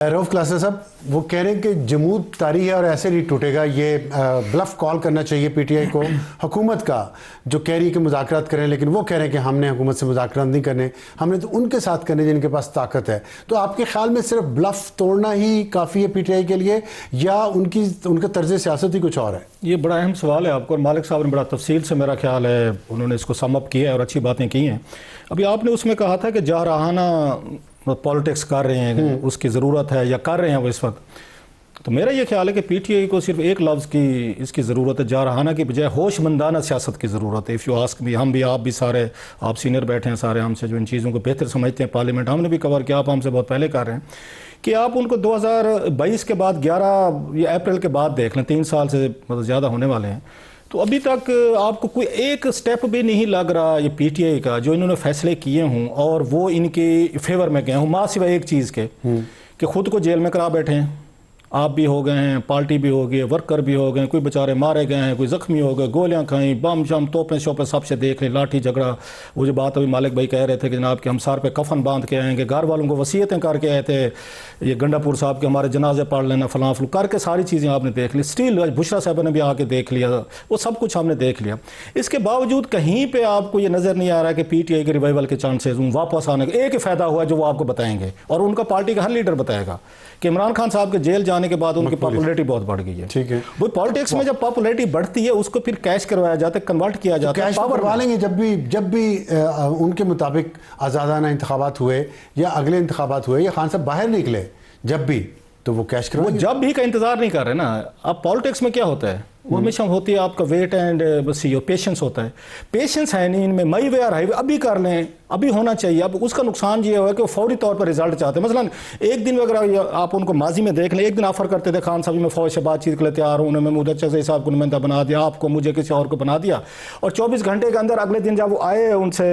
رؤف کلاسر صاحب وہ کہہ رہے ہیں کہ جمود طاری ہے اور ایسے نہیں ٹوٹے گا. یہ بلف کال کرنا چاہیے پی ٹی آئی کو حکومت کا, جو کہہ رہی ہے کہ مذاکرات کریں, لیکن وہ کہہ رہے ہیں کہ ہم نے حکومت سے مذاکرات نہیں کرنے, ہم نے تو ان کے ساتھ کرنے جن کے پاس طاقت ہے. تو آپ کے خیال میں صرف بلف توڑنا ہی کافی ہے پی ٹی آئی کے لیے, یا ان کا طرز سیاست ہی کچھ اور ہے؟ یہ بڑا اہم سوال ہے آپ کو, اور مالک صاحب نے بڑا تفصیل سے میرا خیال ہے انہوں نے اس کو سم اپ کیا ہے اور اچھی باتیں کی ہیں. ابھی آپ نے اس میں کہا تھا کہ جارحانہ پالیٹکس کر رہے ہیں, اس کی ضرورت ہے یا کر رہے ہیں وہ اس وقت. تو میرا یہ خیال ہے کہ پی ٹی آئی کو صرف ایک لفظ کی اس کی ضرورت ہے, جارحانہ کی بجائے ہوش مندانہ سیاست کی ضرورت ہے. اف یو آسک بھی, ہم بھی, آپ بھی, سارے آپ سینئر بیٹھے ہیں سارے ہم سے جو ان چیزوں کو بہتر سمجھتے ہیں, پارلیمنٹ ہم نے بھی کور کیا, آپ ہم سے بہت پہلے کر رہے ہیں, کہ آپ ان کو 2022 کے بعد 11 یا اپریل کے بعد دیکھ لیں, 3 سال سے مطلب زیادہ ہونے والے ہیں. تو ابھی تک آپ کو کوئی ایک سٹیپ بھی نہیں لگ رہا یہ پی ٹی آئی کا جو انہوں نے فیصلے کیے ہوں اور وہ ان کے فیور میں گئے ہوں, ماں سوائے ایک چیز کے کہ خود کو جیل میں کرا بیٹھے ہیں. آپ بھی ہو گئے ہیں, پارٹی بھی ہو گئی, ورکر بھی ہو گئے, کوئی بیچارے مارے گئے ہیں, کوئی زخمی ہو گئے, گولیاں کھائیں, بم شم توپیں شوپیں سب سے دیکھ لیں, لاٹھی جھگڑا. وہ جو بات ابھی مالک بھائی کہہ رہے تھے کہ جناب کہ ہم سار پہ کفن باندھ کے آئیں گے, گھر والوں کو وصیتیں کر کے آئے تھے, یہ گنڈا پور صاحب کے ہمارے جنازے پڑھ لینا, فلاں فلو کر کے ساری چیزیں آپ نے دیکھ لی. اسٹیل بشرا صاحب نے بھی آ کے دیکھ لیا, وہ سب کچھ ہم نے دیکھ لیا. اس کے باوجود کہیں پہ آپ کو یہ نظر نہیں آ رہا کہ پی ٹی آئی کے ریوائول کے چانسز واپس آنے کا ایک ہی فائدہ ہوا جو وہ آپ کو بتائیں گے, اور ان کا پارٹی کا ہر لیڈر بتائے گا کہ عمران خان صاحب کے جیل جانے کے بعد ان کی پاپولیٹی بہت بڑھ گئی ہے. ٹھیک ہے, وہ پالیٹکس میں جب پاپولیٹی بڑھتی ہے اس کو پھر کیش کروایا جاتا ہے, کنورٹ کیا جاتا ہے. کیش کروا لیں گے جب بھی ان کے مطابق آزادانہ انتخابات ہوئے یا اگلے انتخابات ہوئے یا خان صاحب باہر نکلے, جب بھی تو وہ کیش کروائیں گے. جب بھی کا انتظار نہیں کر رہے نا. اب پالیٹکس میں کیا ہوتا ہے, وہ ہمیشہ ہوتی ہے آپ کا ویٹ اینڈ بس یہ پیشنس ہوتا ہے. پیشنس ہے نہیں ان میں, مئی وے اور ہائی وے ابھی کر لیں, ابھی ہونا چاہیے. اب اس کا نقصان یہ ہوا کہ وہ فوری طور پر رزلٹ چاہتے ہیں. مثلا ایک دن اگر آپ ان کو ماضی میں دیکھ لیں, ایک دن آفر کرتے تھے خان صاحب میں فوج سے بات چیت کے لیے تیار ہوں, انہوں نے محمود چودھری صاحب کو نمائندہ بنا دیا, آپ کو مجھے کسی اور کو بنا دیا, اور 24 گھنٹے کے اندر اگلے دن جب وہ آئے ان سے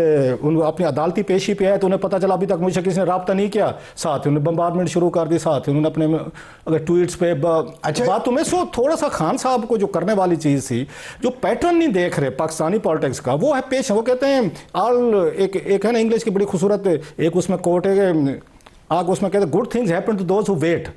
اپنی عدالتی پیشی پہ آئے تو انہیں پتہ چلا ابھی تک مجھے کسی نے رابطہ نہیں کیا, ساتھ انہوں نے بمبارڈمنٹ شروع کر دی, ساتھ انہوں نے اپنے اگر ٹویٹس پہ باتوں میں سو تھوڑا سا خان صاحب کو جو کرنے والی چیز تھی, جو پیٹرن نہیں دیکھ رہے پاکستانی پالیٹکس کا, وہ ہے پیش. وہ کہتے ہیں ایک ہے نا انگلش کی بڑی خوبصورت ایک اس میں کوٹ ہے, آگ اس میں کہتے ہیں good things happen to those who wait.